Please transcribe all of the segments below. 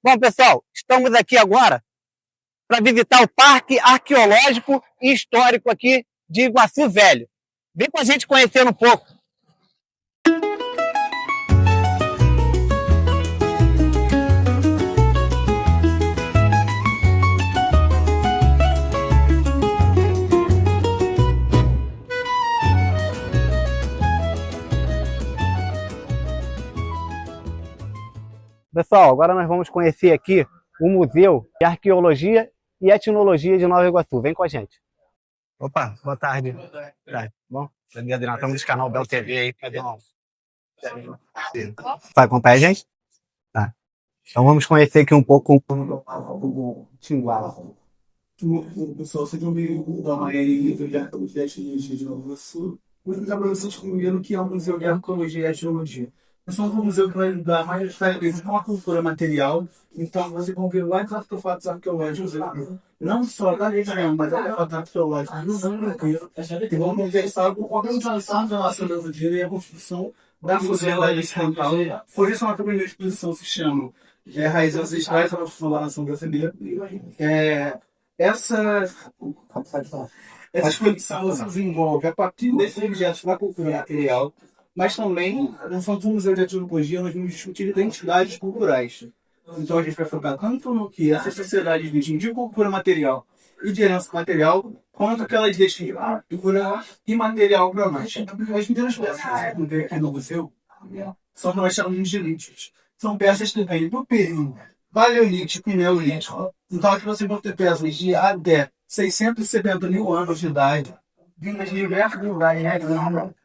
Bom, pessoal, estamos aqui agora para visitar o Parque Arqueológico e Histórico aqui de Iguaçu Velho. Vem com a gente conhecer um pouco. Pessoal, agora nós vamos conhecer aqui o Museu de Arqueologia e Etnologia de Nova Iguaçu. Vem com a gente. Opa, boa tarde. Boa tarde. Bom, Adriano, estamos no canal Bel TV aí. Cadê o... Vai acompanhar a gente? Tá. Então vamos conhecer aqui um pouco o Tinguá. Pessoal, sejam bem-vindos ao Museu de Arqueologia e Etnologia de Nova Iguaçu. Hoje para vocês comigo que é o Museu de Arqueologia e Etnologia. Nós somos um museu que vai dar mais detalhes com a cultura material, então vocês vão ver vários artefatos arqueológicos aqui. Não só da região, mas artefatos arqueológicos do mundo inteiro. E vamos conversar com a organização da nossa dia e a construção da sociedade ocidental. Por isso, a nossa primeira exposição se chama Raízes Ancestrais da Nação Brasileira. Essa exposição se desenvolve a partir desses objetos da cultura material, mas também, nós somos um museu de etnologia, nós vamos discutir identidades culturais. Então a gente vai focar tanto no que essas sociedades dizem de cultura material e de herança material, quanto que elas deixam de cultura imaterial para nós. As primeiras peças que você vê aqui no museu são o que nós chamamos de lites. São peças que vêm do período paleolítico e neolítico. Então aqui vocês vão ter peças de até 670 mil anos de idade, vindas de diversos lugares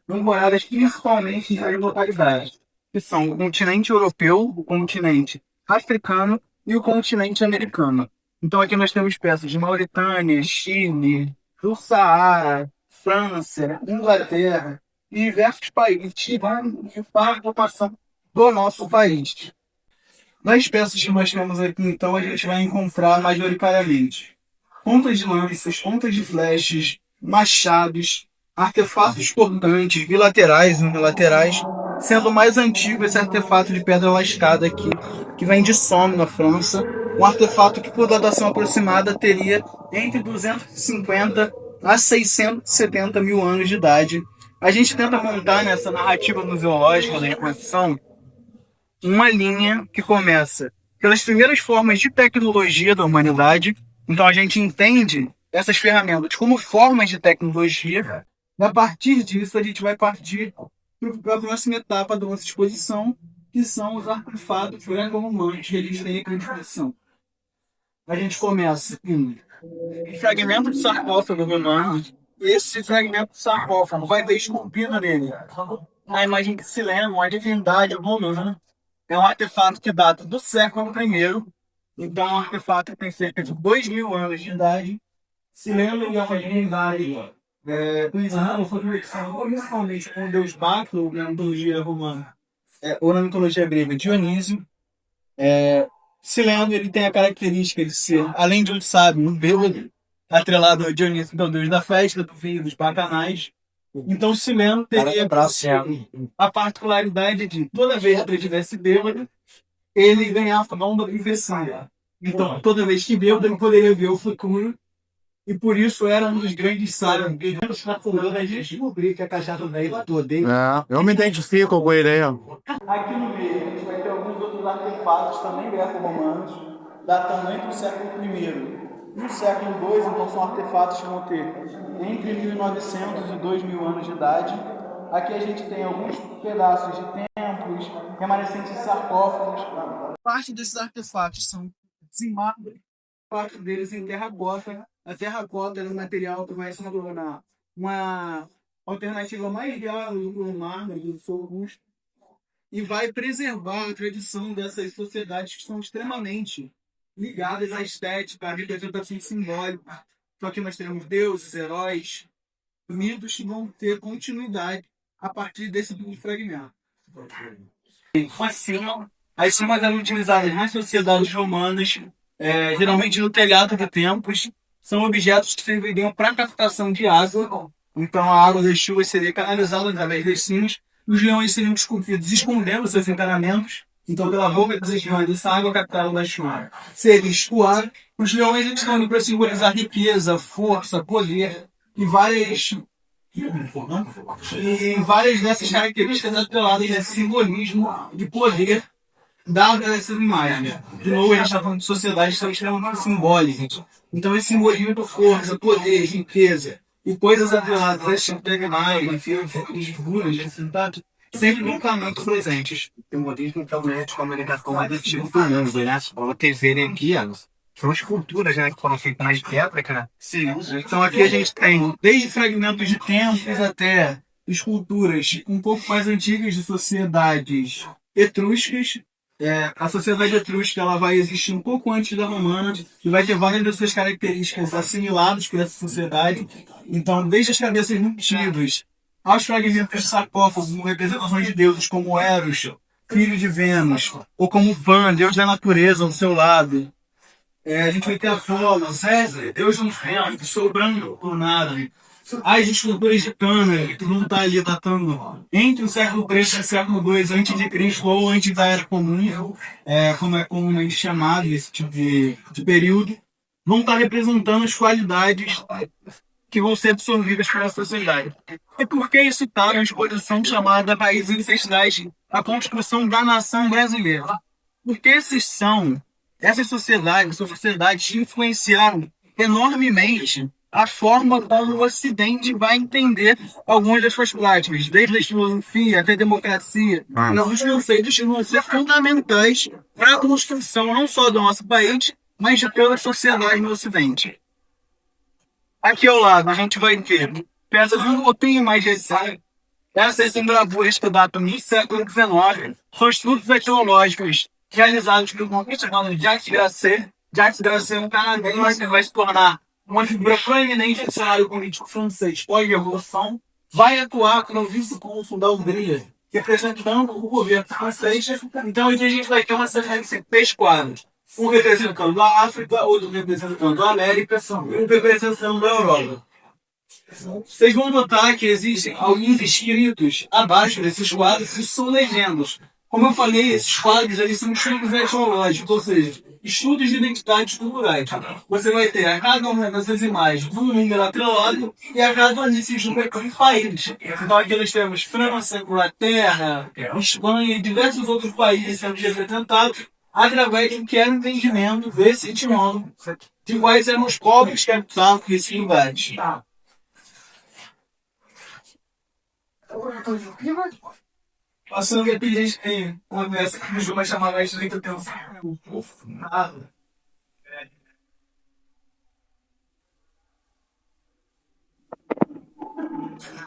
memoriadas principalmente nas localidades, que são o continente europeu, o continente africano e o continente americano. Então aqui nós temos peças de Mauritânia, Chile, do Saara, França, Inglaterra e diversos países para a ocupação do nosso país. Nas peças que nós temos aqui, então, a gente vai encontrar majoritariamente pontas de lanças, pontas de flechas, machados, artefatos cortantes, bilaterais e unilaterais, sendo o mais antigo esse artefato de pedra lascada aqui, que vem de Somme, na França, um artefato que por datação aproximada teria entre 250 a 670 mil anos de idade. A gente tenta montar nessa narrativa museológica da reconstrução uma linha que começa pelas primeiras formas de tecnologia da humanidade. Então a gente entende essas ferramentas como formas de tecnologia. E a partir disso, a gente vai partir para a próxima etapa da nossa exposição, que são os artefatos greco-romanos que eles têm aqui à disposição. A gente começa com um fragmento de sarcófago romano. Esse fragmento de sarcófago vai ter esculpido nele a imagem de Sileno, a divindade romana. É um artefato que data do século I. Então, é um artefato que tem cerca de 2.000 anos de idade. Sileno e a divindade foi principalmente com o deus Baclo na mitologia romana, ou na mitologia grega, Dionísio. Sileno ele tem a característica de ser, além de um sábio, um bêbado, atrelado a Dionísio, então deus da festa, do vinho, dos bacanais. Então Sileno teria a particularidade de, toda vez que ele estivesse bêbado, ele ganhava a mão da profecia. Então, toda vez que bêbado, ele poderia ver o futuro. E por isso era um dos grandes sábios. A gente descobrir que a cachaça daí toda, hein? Eu me identifico com ele aí, ó. Aqui no meio, a gente vai ter alguns outros artefatos, também greco-romanos, datando entre o século I e o século II. Então, são artefatos que vão ter entre 1900 e 2.000 anos de idade. Aqui a gente tem alguns pedaços de templos, remanescentes de sarcófagos. Parte desses artefatos são em mármore, parte deles em terracota. A terracota é um material que vai se tornar uma alternativa mais viável para o mármore, do seu robusto, e vai preservar a tradição dessas sociedades que são extremamente ligadas à estética, à representação simbólica. Então aqui nós temos deuses, heróis, mitos que vão ter continuidade a partir desse tipo de fragmento. As cimas eram utilizadas nas sociedades romanas, geralmente no telhado de templos. São objetos que serviriam para captação de água. Então a água das chuvas seria canalizada através das cimas. Os leões seriam esculpidos escondendo seus encanamentos. Então, pela boca das regiões dessa água captada da chuva seria escoar. Os leões eles estão ali para simbolizar riqueza, força, poder e várias dessas características atreladas a esse simbolismo de poder dado a essas imagens. De novo, a gente está falando de sociedades que são extremamente simbólicas. Então, esse simbolismo de força, poder, riqueza e coisas atreladas a esses animais, enfim, figuras, sempre nunca muito presentes. O simbolismo é o meio de comunicação mais antigo do mundo, né? Vamos ter verem aqui, são as culturas, né, que foram feitas mais de pedra, né? Sim. Então aqui a gente tem desde fragmentos de templos até esculturas um pouco mais antigas de sociedades etruscas. A sociedade etrusca ela vai existir um pouco antes da romana e vai ter várias das suas características assimiladas por essa sociedade. Então, desde as cabeças motivas aos fragmentos de sarcófagos com representações de deuses como Eros, filho de Vênus, ou como Pan, deus da natureza, ao seu lado. A gente vai ter Apolo, César, deus do vento, sobrando por nada. As esculturas de Cana, que todo mundo está ali datando entre o século III e o século II a.C. ou antes da Era Comum, como é comumente chamado esse tipo de período, vão estar representando as qualidades que vão ser absorvidas pela sociedade. E por que isso está na exposição chamada Raízes Ancestrais, a construção da nação brasileira? Porque essas sociedades influenciaram enormemente a forma como o Ocidente vai entender algumas das suas práticas, desde a filosofia até a democracia. Os conceitos que vão ser fundamentais para a construção não só do nosso país, mas de toda a sociedade no Ocidente. Aqui ao lado a gente vai ter peças um pouquinho mais recentes. Essas engravuras que datam no século XIX são estudos arqueológicos realizados pelo comunista Jacques Grasset. Jacques Grasset é um canadense que vai se tornar uma figura proeminente do cenário político francês pós-revolução, vai atuar como vice-cônsul da Hungria, representando o governo francês. Então aqui a gente vai ter uma série de 3 quadros. Um representando a África, outro representando a América e um representando a Europa. Vocês vão notar que existem alguns escritos abaixo desses quadros que são legendas. Como eu falei, esses quadros eles são estudos etnológicos, ou seja, estudos de identidades culturais. Você vai ter a cada uma dessas imagens um número atrelado e a cada uma desses números de países. Então aqui nós temos França, Inglaterra, Espanha e diversos outros países sendo representados através de um quero entendimento desse idioma, de quais eram os povos que habitavam esses lugares. Passando aqui, a gente tem uma conversa que o vai chamar mais de muita atenção.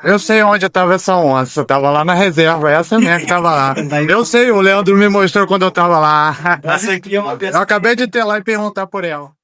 Eu sei onde estava essa onça. Tava lá na reserva, essa mesmo que tava lá. Eu sei, o Leandro me mostrou quando eu tava lá. Essa aqui é uma peça. Eu acabei de ter lá e perguntar por ela.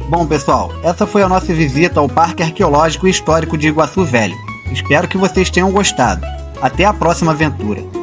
Bom, pessoal, essa foi a nossa visita ao Parque Arqueológico e Histórico de Iguaçu Velho. Espero que vocês tenham gostado. Até a próxima aventura.